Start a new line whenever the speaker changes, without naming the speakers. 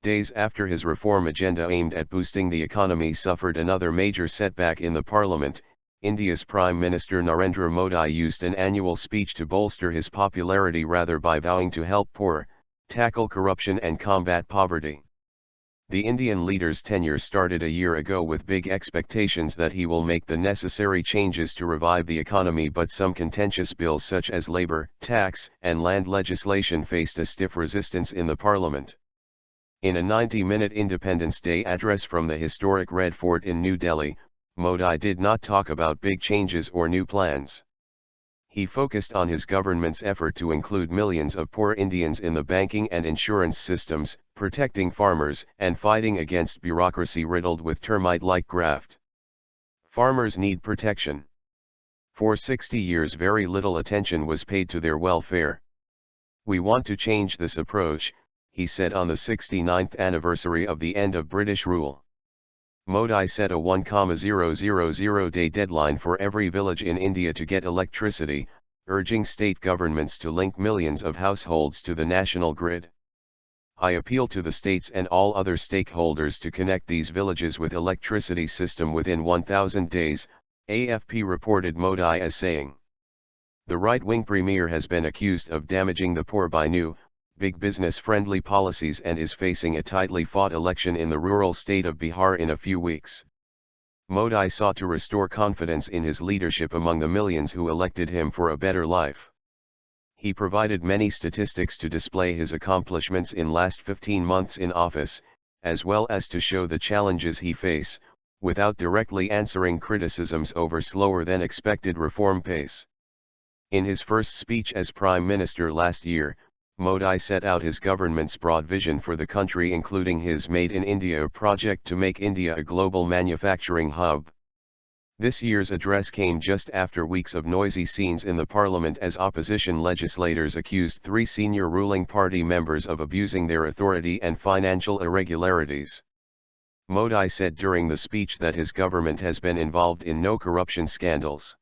Days after his reform agenda aimed at boosting the economy suffered another major setback in the parliament, India's Prime Minister Narendra Modi used an annual speech to bolster his popularity rather by vowing to help poor, tackle corruption and combat poverty. The Indian leader's tenure started a year ago with big expectations that he will make the necessary changes to revive the economy, but some contentious bills such as labour, tax, and land legislation faced a stiff resistance in the parliament. In a 90-minute Independence Day address from the historic Red Fort in New Delhi, Modi did not talk about big changes or new plans. He focused on his government's effort to include millions of poor Indians in the banking and insurance systems, protecting farmers, and fighting against bureaucracy riddled with termite-like graft. Farmers need protection. For 60 years very little attention was paid to their welfare. We want to change this approach, he said on the 69th anniversary of the end of British rule. Modi set a 1,000-day deadline for every village in India to get electricity, urging state governments to link millions of households to the national grid. I appeal to the states and all other stakeholders to connect these villages with electricity system within 1,000 days, AFP reported Modi as saying. The right-wing premier has been accused of damaging the poor by new, big business-friendly policies and is facing a tightly fought election in the rural state of Bihar in a few weeks. Modi sought to restore confidence in his leadership among the millions who elected him for a better life. He provided many statistics to display his accomplishments in last 15 months in office, as well as to show the challenges he face, without directly answering criticisms over slower than expected reform pace. In his first speech as Prime Minister last year, Modi set out his government's broad vision for the country, including his Made in India project to make India a global manufacturing hub. This year's address came just after weeks of noisy scenes in the parliament as opposition legislators accused 3 senior ruling party members of abusing their authority and financial irregularities. Modi said during the speech that his government has been involved in no corruption scandals.